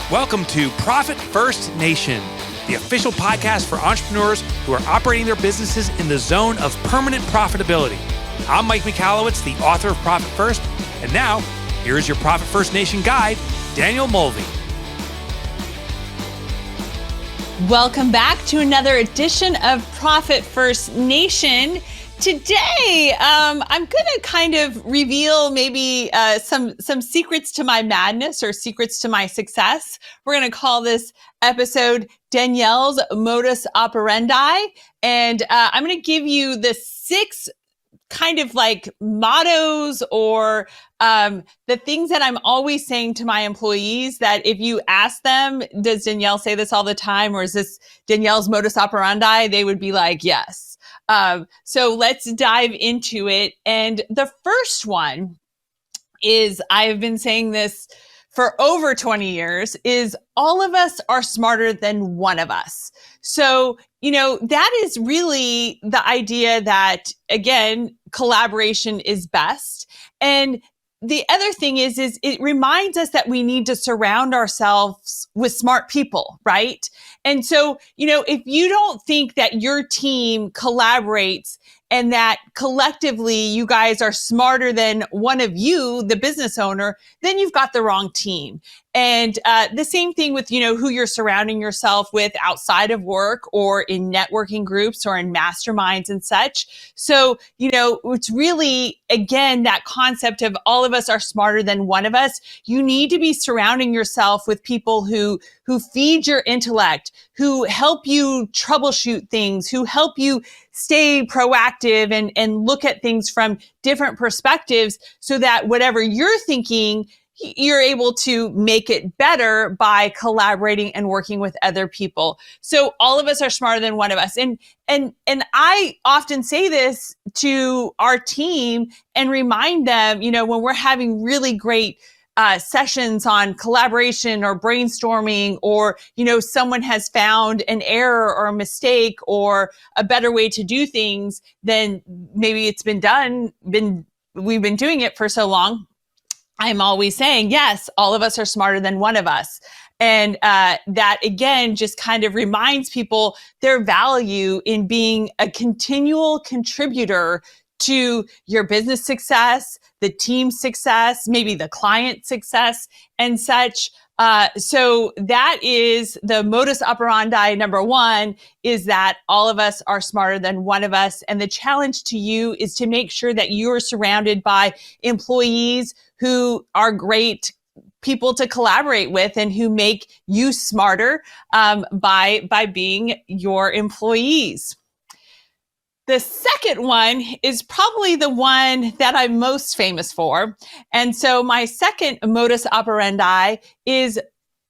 Welcome to Profit First Nation, the official podcast for entrepreneurs who are operating their businesses in the zone of permanent profitability. I'm Mike Michalowicz, the author of Profit First, and now here's your Profit First Nation guide, Danielle Mulvey. Welcome back to another edition of Profit First Nation. Today, I'm going to kind of reveal maybe some secrets to my madness or secrets to my success. We're going to call this episode Danielle's Modus Operandi. And I'm going to give you the 6 kind of like mottos or the things that I'm always saying to my employees that if you ask them, does Danielle say this all the time, or is this Danielle's modus operandi? They would be like, yes. So let's dive into it. And the first one is, I've been saying this for over 20 years, is all of us are smarter than one of us. So, that is really the idea that, again, collaboration is best. And the other thing is it reminds us that we need to surround ourselves with smart people, right? And so, if you don't think that your team collaborates and that collectively you guys are smarter than one of you, the business owner, then you've got the wrong team. And the same thing with, who you're surrounding yourself with outside of work or in networking groups or in masterminds and such. So, it's really, again, that concept of all of us are smarter than one of us. You need to be surrounding yourself with people who feed your intellect, who help you troubleshoot things, who help you stay proactive and look at things from different perspectives so that whatever you're thinking, you're able to make it better by collaborating and working with other people. So all of us are smarter than one of us. And I often say this to our team and remind them, when we're having really great sessions on collaboration or brainstorming, or, someone has found an error or a mistake or a better way to do things, then maybe it's we've been doing it for so long. I'm always saying, yes, all of us are smarter than one of us. And that, again, just kind of reminds people their value in being a continual contributor to your business success, the team success, maybe the client success and such. So that is the modus operandi. Number 1 is that all of us are smarter than one of us. And the challenge to you is to make sure that you are surrounded by employees who are great people to collaborate with and who make you smarter by being your employees. The second one is probably the one that I'm most famous for. And so my second modus operandi is,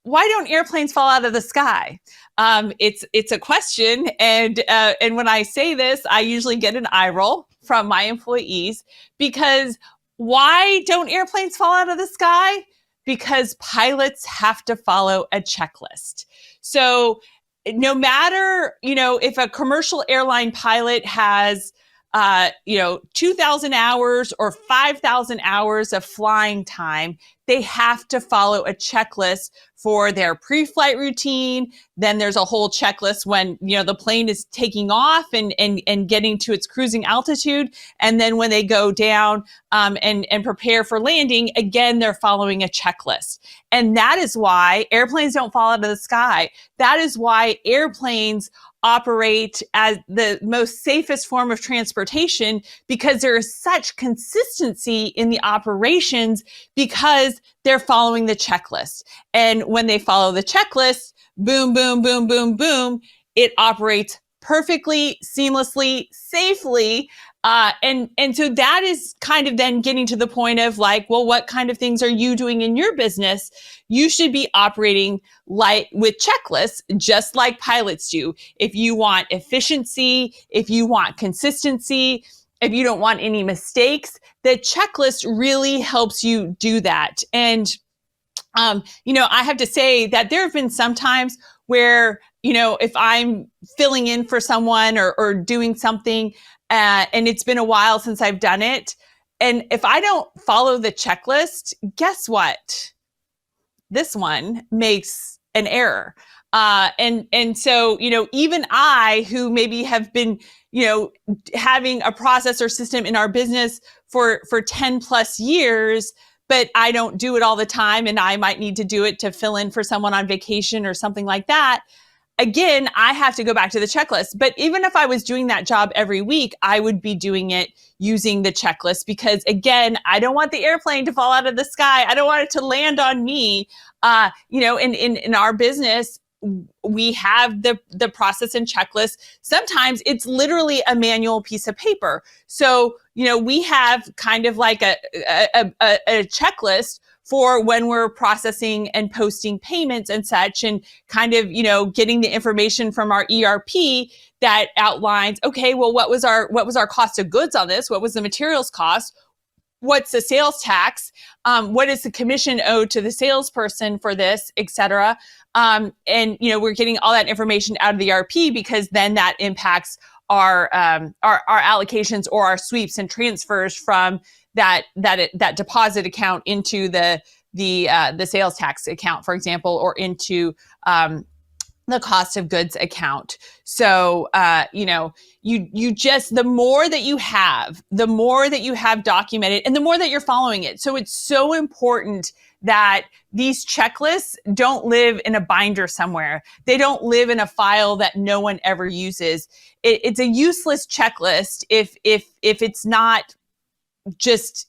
why don't airplanes fall out of the sky? It's a question. And when I say this, I usually get an eye roll from my employees, because why don't airplanes fall out of the sky? Because pilots have to follow a checklist. So no matter, if a commercial airline pilot has, 2,000 hours or 5,000 hours of flying time, they have to follow a checklist for their pre-flight routine. Then there's a whole checklist when, the plane is taking off and getting to its cruising altitude. And then when they go down and prepare for landing, again, they're following a checklist. And that is why airplanes don't fall out of the sky. That is why airplanes operate as the most safest form of transportation, because there is such consistency in the operations because they're following the checklist. And when they follow the checklist, boom, boom, boom, boom, boom, it operates perfectly, seamlessly, safely. And so that is kind of then getting to the point of like, well, what kind of things are you doing in your business? You should be operating with checklists, just like pilots do. If you want efficiency, if you want consistency, if you don't want any mistakes, the checklist really helps you do that. And, I have to say that there have been some times where, if I'm filling in for someone or doing something, and it's been a while since I've done it, and if I don't follow the checklist, guess what? this one makes an error. And so, even I, who maybe have been, having a process or system in our business for 10 plus years, but I don't do it all the time, and I might need to do it to fill in for someone on vacation or something like that. Again, I have to go back to the checklist. But even if I was doing that job every week, I would be doing it using the checklist because, again, I don't want the airplane to fall out of the sky. I don't want it to land on me. In our business, we have the process and checklist. Sometimes it's literally a manual piece of paper. So, we have kind of like a checklist for when we're processing and posting payments and such, and kind of, getting the information from our ERP that outlines, okay, well, what was our cost of goods on this? What was the materials cost? What's the sales tax? What is the commission owed to the salesperson for this, et cetera? And, we're getting all that information out of the ERP because then that impacts our allocations or our sweeps and transfers from that deposit account into the sales tax account, for example, or into the cost of goods account. So, you just, the more that you have documented and the more that you're following it. So it's so important that these checklists don't live in a binder somewhere. They don't live in a file that no one ever uses. It's a useless checklist if it's not just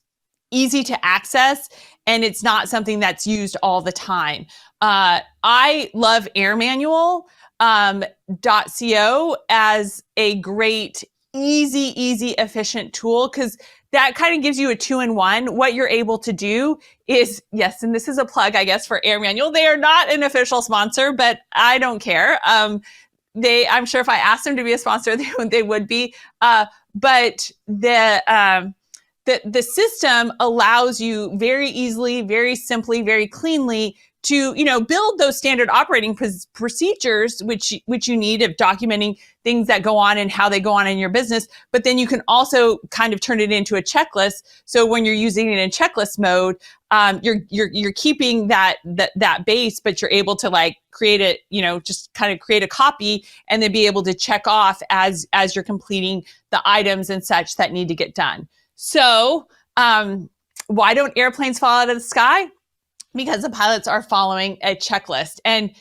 easy to access and it's not something that's used all the time. I love airmanual.co as a great, easy, efficient tool because that kind of gives you a 2-in-1. What you're able to do is, yes, and this is a plug, I guess, for AirManual. They are not an official sponsor, but I don't care. I'm sure if I asked them to be a sponsor, they would be. But the system allows you very easily, very simply, very cleanly to, build those standard operating procedures, which you need of documenting things that go on and how they go on in your business. But then you can also kind of turn it into a checklist. So when you're using it in checklist mode, you're keeping that base, but you're able to like create it, just kind of create a copy and then be able to check off as you're completing the items and such that need to get done. So, why don't airplanes fall out of the sky? Because the pilots are following a checklist. And,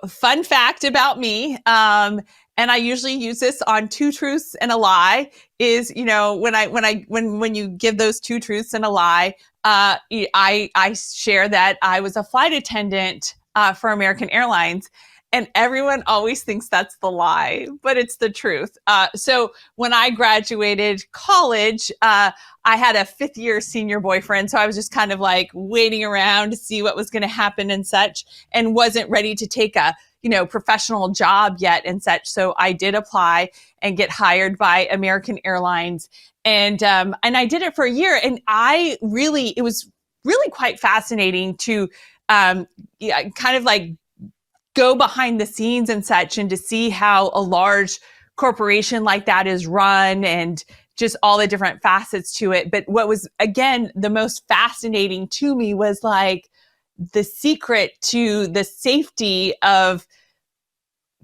fun fact about me, and I usually use this on 2 truths and a lie, is, when you give those 2 truths and a lie, I share that I was a flight attendant for American Airlines. And everyone always thinks that's the lie, but it's the truth. So when I graduated college, I had a 5th-year senior boyfriend. So I was just kind of like waiting around to see what was going to happen and such, and wasn't ready to take a, professional job yet and such. So I did apply and get hired by American Airlines. And I did it for a year. And it was really quite fascinating to kind of like go behind the scenes and such, and to see how a large corporation like that is run and just all the different facets to it. But what was, again, the most fascinating to me was like the secret to the safety of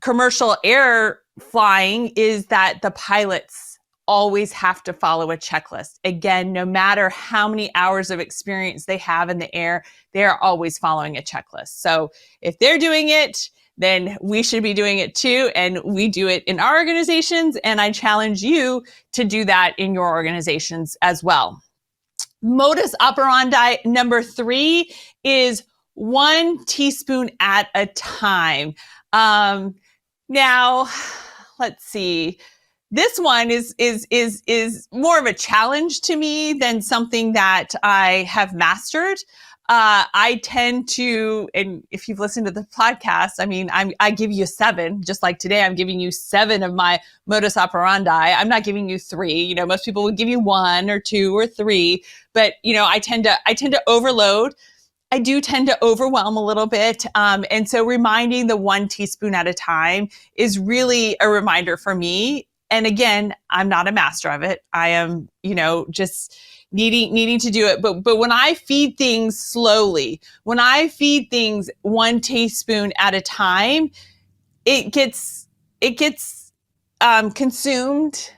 commercial air flying is that the pilots always have to follow a checklist. Again, no matter how many hours of experience they have in the air, they're always following a checklist. So if they're doing it, then we should be doing it too. And we do it in our organizations. And I challenge you to do that in your organizations as well. Modus operandi number 3 is 1 teaspoon at a time. Now, let's see. This one is more of a challenge to me than something that I have mastered. I tend to, and if you've listened to the podcast, I give you 7, just like today, I'm giving you 7 of my modus operandi. I'm not giving you 3. Most people would give you 1 or 2 or 3, but I tend to overload. I do tend to overwhelm a little bit. And so reminding the 1 teaspoon at a time is really a reminder for me. And again, I'm not a master of it. I am, just needing to do it. But when I feed things slowly, when I feed things 1 teaspoon at a time, it gets consumed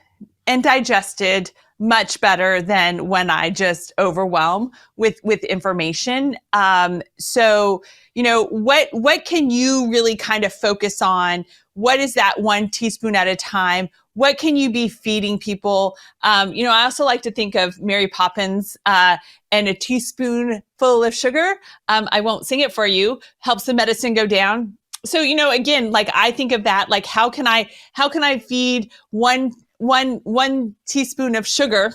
and digested much better than when I just overwhelm with information. So, what can you really kind of focus on? What is that 1 teaspoon at a time? What can you be feeding people? I also like to think of Mary Poppins and a teaspoonful of sugar. I won't sing it for you. Helps the medicine go down. So, again, like I think of that, like how can I feed one teaspoon of sugar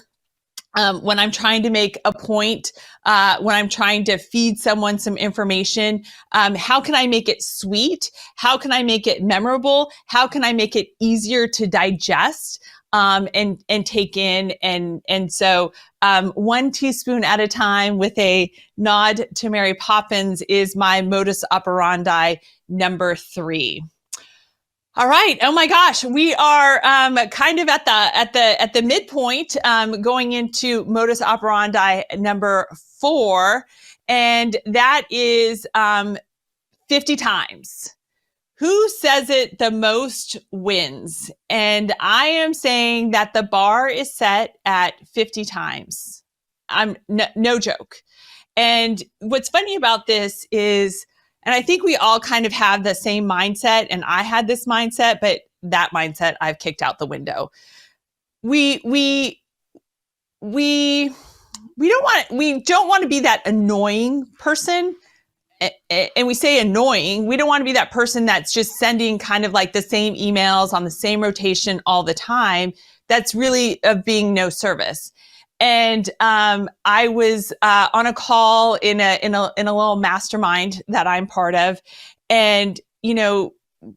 when I'm trying to make a point, when I'm trying to feed someone some information? How can I make it sweet? How can I make it memorable? How can I make it easier to digest and take in? And so 1 teaspoon at a time, with a nod to Mary Poppins, is my modus operandi number 3. All right. Oh my gosh, we are kind of at the midpoint, going into modus operandi number 4, and that is 50 times. Who says it the most wins? And I am saying that the bar is set at 50 times. I'm no joke. And what's funny about this is, and I think we all kind of have the same mindset, and I had this mindset, but that mindset I've kicked out the window. We don't want to be that annoying person. And we say annoying, we don't want to be that person that's just sending kind of like the same emails on the same rotation all the time. That's really of being no service. And I was on a call in a little mastermind that I'm part of, and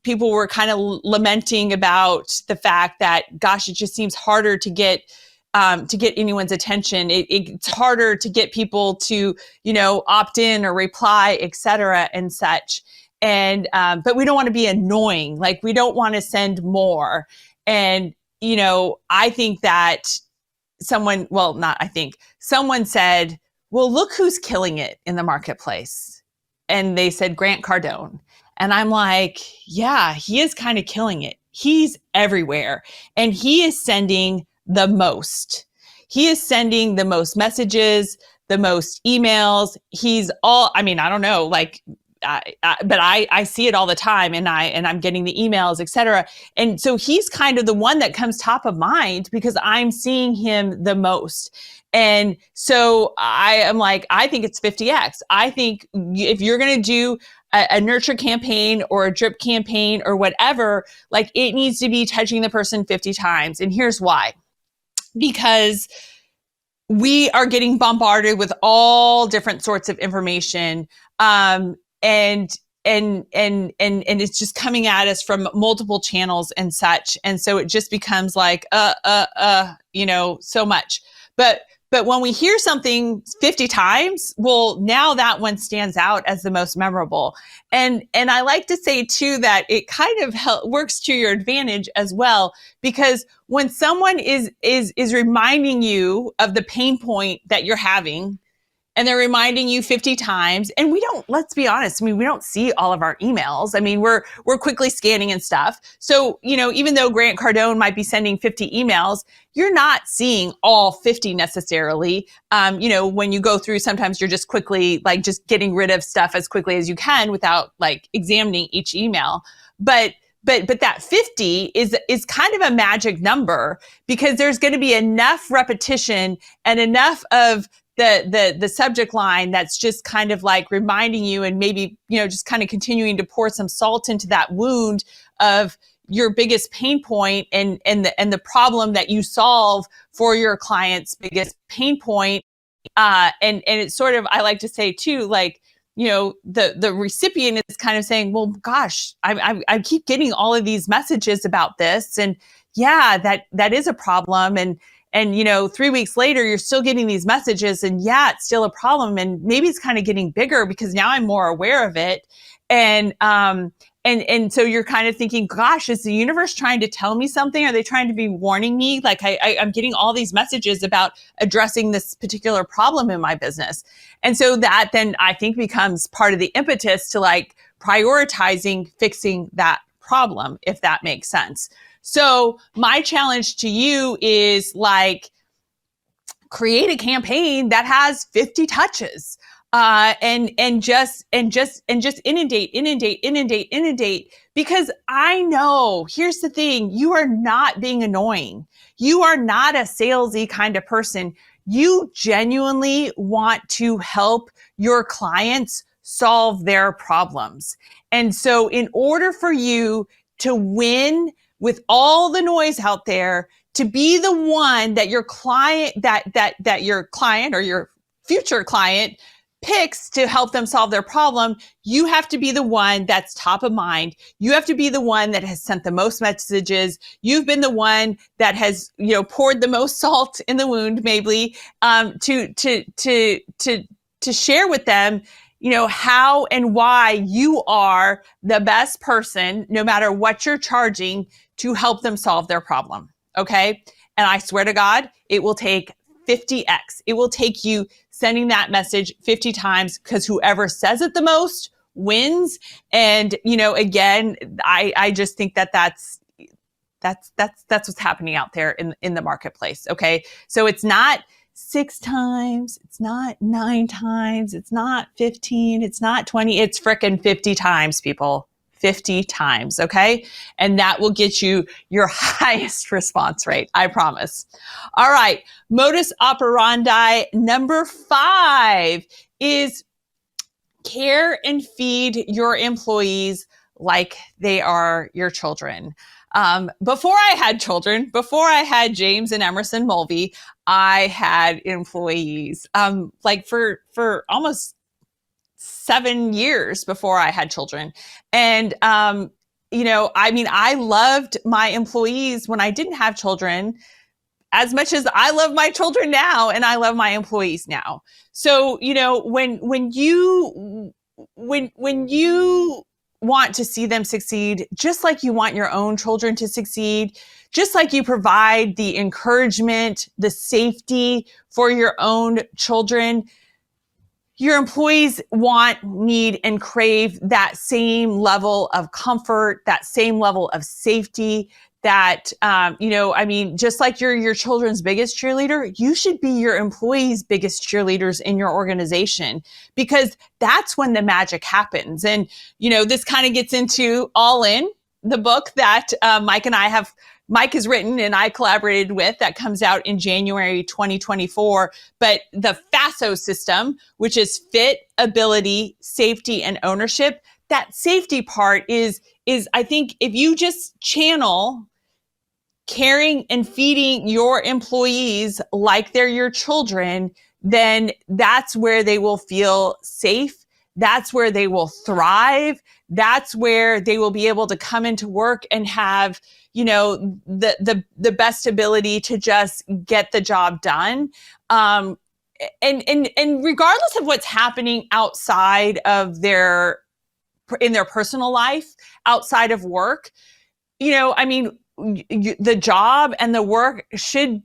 people were kind of lamenting about the fact that, gosh, it just seems harder to get anyone's attention. It's harder to get people to opt in or reply, et cetera, and such. And but we don't want to be annoying. Like, we don't want to send more. And I think that someone said, well, look who's killing it in the marketplace. And they said Grant Cardone. And I'm like, yeah, he is kind of killing it. He's everywhere. And he is sending the most. He is sending the most messages, the most emails. I don't know, like, but I see it all the time, and I'm getting the emails, et cetera. And so he's kind of the one that comes top of mind because I'm seeing him the most. And so I am like, I think it's 50x. I think if you're going to do a nurture campaign or a drip campaign or whatever, like, it needs to be touching the person 50 times. And here's why. Because we are getting bombarded with all different sorts of information. And it's just coming at us from multiple channels and such. And so it just becomes like, so much. But when we hear something 50 times, well, now that one stands out as the most memorable. And I like to say too, that it kind of works to your advantage as well, because when someone is reminding you of the pain point that you're having, and they're reminding you 50 times, and let's be honest, we don't see all of our emails. We're quickly scanning and stuff. So, even though Grant Cardone might be sending 50 emails, you're not seeing all 50 necessarily. When you go through, sometimes you're just quickly, like, just getting rid of stuff as quickly as you can without, like, examining each email. But that 50 is kind of a magic number, because there's going to be enough repetition and enough of the subject line that's just kind of like reminding you, and maybe, just kind of continuing to pour some salt into that wound of your biggest pain point and the problem that you solve for your client's biggest pain point. And it's sort of, I like to say too, like, the recipient is kind of saying, well, gosh, I keep getting all of these messages about this, and yeah, that is a problem. And 3 weeks later, you're still getting these messages, and yeah, it's still a problem. And maybe it's kind of getting bigger because now I'm more aware of it. And And so you're kind of thinking, gosh, is the universe trying to tell me something? Are they trying to be warning me? Like I'm getting all these messages about addressing this particular problem in my business. And so that then I think becomes part of the impetus to like prioritizing fixing that problem, if that makes sense. So my challenge to you is like, create a campaign that has 50 touches, and just inundate. Because I know, here's the thing, you are not being annoying. You are not a salesy kind of person. You genuinely want to help your clients solve their problems. And so in order for you to win with all the noise out there, to be the one that your client, that your client or your future client picks to help them solve their problem, you have to be the one that's top of mind. You have to be the one that has sent the most messages. You've been the one that has, poured the most salt in the wound, maybe, to share with them, how and why you are the best person, no matter what you're charging, to help them solve their problem. Okay. And I swear to God, it will take 50x. It will take you sending that message 50 times, because whoever says it the most wins. And, again, I just think that's what's happening out there in the marketplace. Okay. So it's not 6 times. It's not 9 times. It's not 15. It's not 20. It's frickin' 50 times, people. 50 times, okay? And that will get you your highest response rate, I promise. All right, modus operandi number 5 is care and feed your employees like they are your children. Before I had children, before I had James and Emerson Mulvey, I had employees, like for almost 7 years before I had children. And, I loved my employees when I didn't have children as much as I love my children now, and I love my employees now. So, when you want to see them succeed, just like you want your own children to succeed, just like you provide the encouragement, the safety for your own children, your employees want, need, and crave that same level of comfort, that same level of safety, that, just like you're your children's biggest cheerleader, you should be your employees' biggest cheerleaders in your organization, because that's when the magic happens. And, this kind of gets into All In, the book that Mike has written and I collaborated with, that comes out in January 2024. But the FASO system, which is fit, ability, safety, and ownership, that safety part is I think if you just channel caring and feeding your employees like they're your children, then that's where they will feel safe. That's where they will thrive. That's where they will be able to come into work and have, the best ability to just get the job done. And regardless of what's happening outside of in their personal life, outside of work, the job and the work should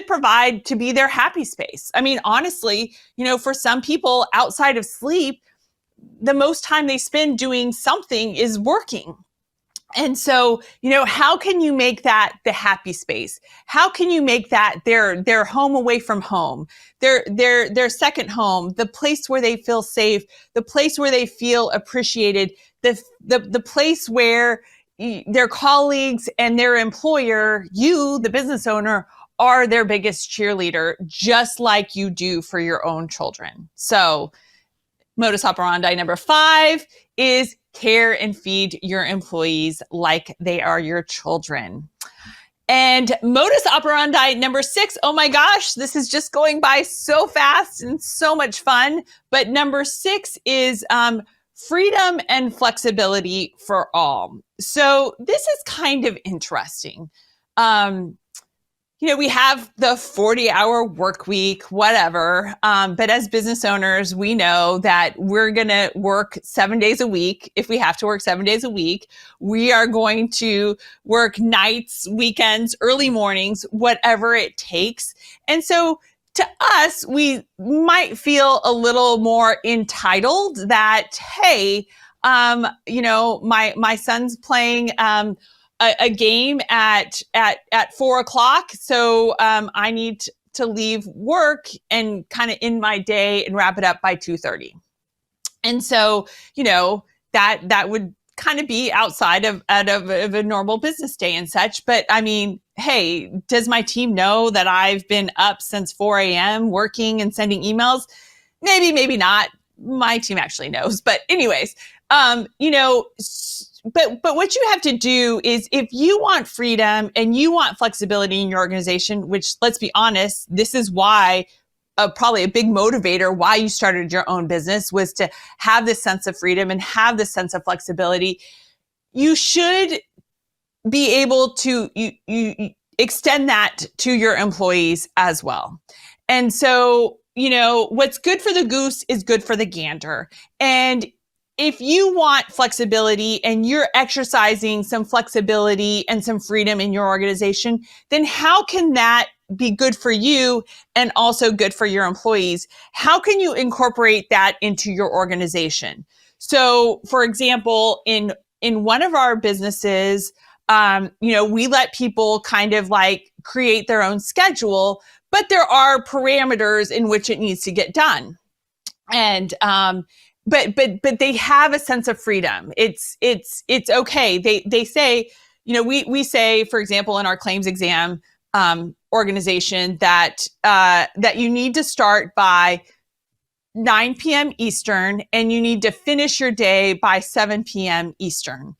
provide to be their happy space. I mean, honestly, for some people, outside of sleep, the most time they spend doing something is working. And so, how can you make that the happy space? How can you make that their home away from home, their second home, the place where they feel safe, the place where they feel appreciated, the place where their colleagues and their employer, you, the business owner, are their biggest cheerleader, just like you do for your own children. So, modus operandi number 5 is care and feed your employees like they are your children. And modus operandi number 6, oh my gosh, this is just going by so fast and so much fun. But number 6 is freedom and flexibility for all. So this is kind of interesting. we have the 40-hour work week, whatever. But as business owners, we know that we're going to work 7 days a week. If we have to work 7 days a week, we are going to work nights, weekends, early mornings, whatever it takes. And so to us, we might feel a little more entitled that, hey, my son's playing, a game at 4:00. So I need to leave work and kind of end my day and wrap it up by 2:30. And so, that would kind of be outside of a normal business day and such. But I mean, hey, does my team know that I've been up since 4 a.m. working and sending emails? Maybe, maybe not. My team actually knows. But anyways, but what you have to do is, if you want freedom and you want flexibility in your organization, which, let's be honest, this is why probably a big motivator why you started your own business, was to have this sense of freedom and have this sense of flexibility. You should be able to you extend that to your employees as well. And so, what's good for the goose is good for the gander. And if you want flexibility and you're exercising some flexibility and some freedom in your organization, then how can that be good for you and also good for your employees? How can you incorporate that into your organization? So, for example, in one of our businesses, we let people kind of like create their own schedule, but there are parameters in which it needs to get done. And but they have a sense of freedom. It's okay. They say, we say, for example, in our claims exam organization, that you need to start by 9 p.m. Eastern and you need to finish your day by 7 p.m. Eastern.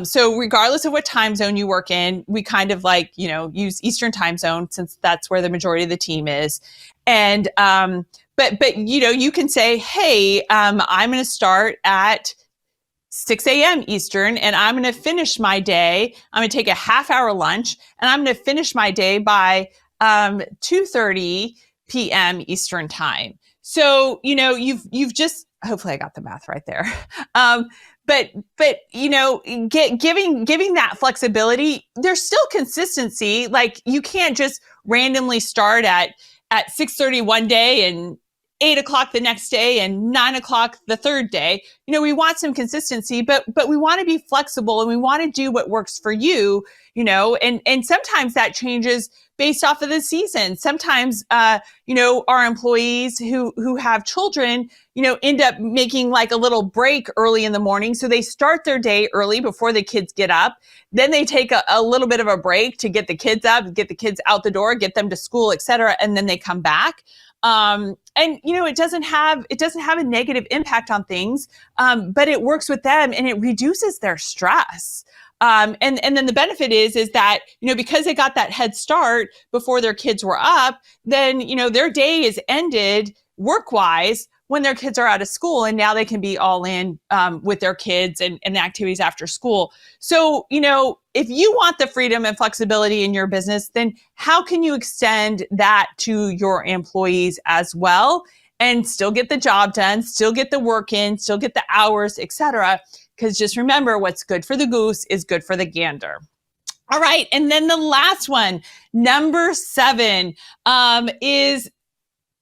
So regardless of what time zone you work in, we kind of use Eastern time zone, since that's where the majority of the team is. And But you can say, hey, I'm going to start at 6 a.m. Eastern, and I'm going to finish my day. I'm going to take a half-hour lunch, and I'm going to finish my day by 2:30 p.m. Eastern time. So you've just, hopefully I got the math right there. But giving that flexibility, there's still consistency. Like, you can't just randomly start at 6:30 one day and 8 o'clock the next day and 9 o'clock the third day. We want some consistency, but we want to be flexible and we want to do what works for you, and sometimes that changes based off of the season. Sometimes, our employees who have children, end up making like a little break early in the morning. So they start their day early before the kids get up. Then they take a little bit of a break to get the kids up, get the kids out the door, get them to school, et cetera. And then they come back. It doesn't have a negative impact on things, but it works with them and it reduces their stress. And then the benefit is that, because they got that head start before their kids were up, then, their day is ended work-wise when their kids are out of school, and now they can be all in with their kids and the activities after school. So, if you want the freedom and flexibility in your business, then how can you extend that to your employees as well and still get the job done, still get the work in, still get the hours, et cetera? Because just remember, what's good for the goose is good for the gander. All right. And then the last one, number 7, is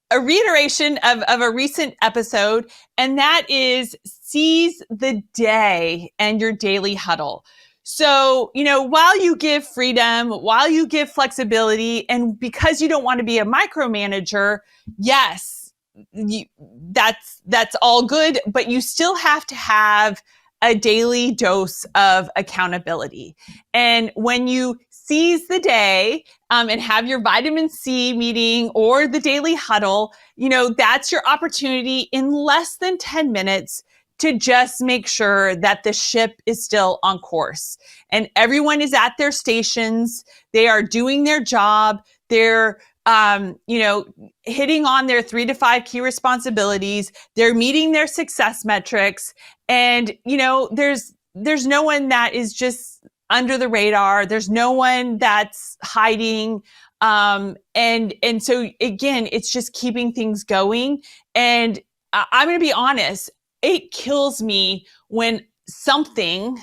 a reiteration of a recent episode, and that is seize the day and your daily huddle. So, while you give freedom, while you give flexibility, and because you don't want to be a micromanager, yes, that's all good, but you still have to have a daily dose of accountability. And when you seize the day and have your vitamin C meeting or the daily huddle, that's your opportunity in less than 10 minutes to just make sure that the ship is still on course and everyone is at their stations. They are doing their job. They're hitting on their 3 to 5 key responsibilities. They're meeting their success metrics. And, there's no one that is just under the radar. There's no one that's hiding. And so again, it's just keeping things going. And I'm going to be honest, it kills me when something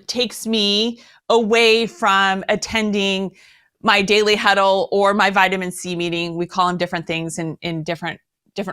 takes me away from attending my daily huddle or my vitamin C meeting. We call them different things in different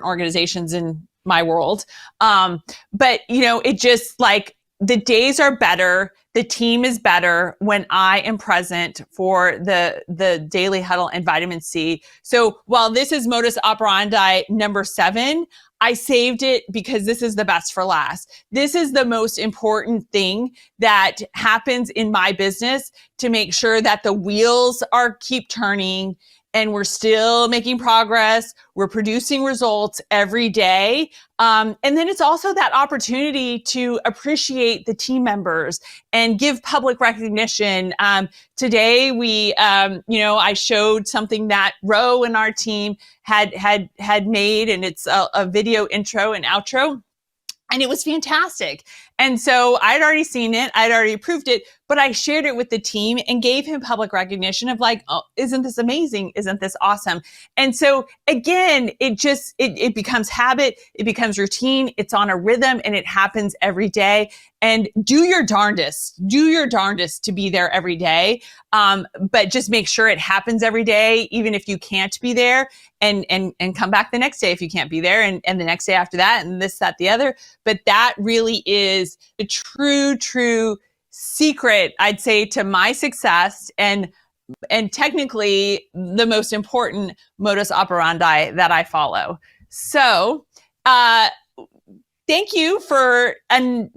organizations in my world. But it just like the days are better. The team is better when I am present for the daily huddle and vitamin C. So while this is Modus Operandi number 7, I saved it because this is the best for last. This is the most important thing that happens in my business to make sure that the wheels keep turning and we're still making progress. We're producing results every day. And then it's also that opportunity to appreciate the team members and give public recognition. Today, I showed something that Ro and our team had made, and it's a video intro and outro. And it was fantastic. And so I'd already seen it. I'd already approved it, but I shared it with the team and gave him public recognition of like, oh, isn't this amazing? Isn't this awesome? And so again, it becomes habit. It becomes routine. It's on a rhythm and it happens every day. And do your darndest to be there every day. But just make sure it happens every day, even if you can't be there, and come back the next day if you can't be there, and the next day after that, and this, that, the other. But that really is the true secret, I'd say, to my success, and technically the most important modus operandi that I follow. So, thank you for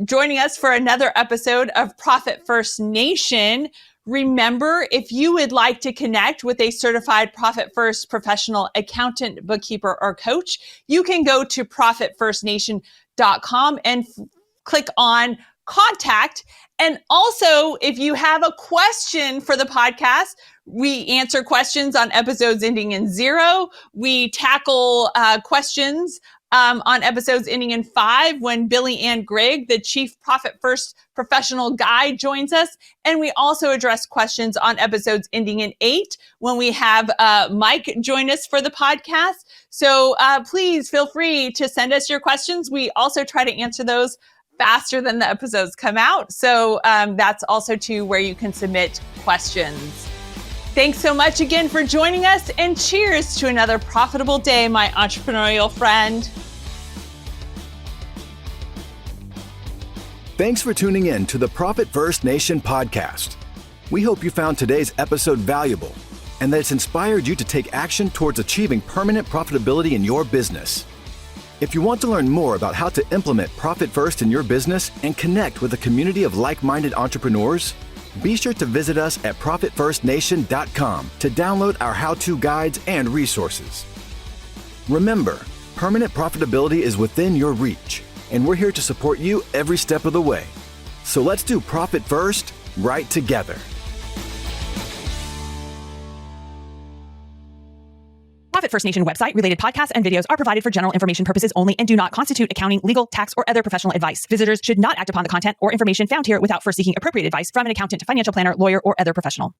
joining us for another episode of Profit First Nation. Remember, if you would like to connect with a certified Profit First professional accountant, bookkeeper, or coach, you can go to profitfirstnation.com and click on contact. And also, if you have a question for the podcast, we answer questions on episodes ending in 0. We tackle questions on episodes ending in 5 when Billy Ann Grigg, the Chief Profit First Professional Guide, joins us. And we also address questions on episodes ending in 8 when we have Mike join us for the podcast. So please feel free to send us your questions. We also try to answer those faster than the episodes come out. So that's also too where you can submit questions. Thanks so much again for joining us, and cheers to another profitable day, my entrepreneurial friend. Thanks for tuning in to the Profit First Nation podcast. We hope you found today's episode valuable and that it's inspired you to take action towards achieving permanent profitability in your business. If you want to learn more about how to implement Profit First in your business and connect with a community of like-minded entrepreneurs, be sure to visit us at profitfirstnation.com to download our how-to guides and resources. Remember, permanent profitability is within your reach, and we're here to support you every step of the way. So let's do Profit First right together. Profit First Nation website, related podcasts, and videos are provided for general information purposes only and do not constitute accounting, legal, tax, or other professional advice. Visitors should not act upon the content or information found here without first seeking appropriate advice from an accountant, financial planner, lawyer, or other professional.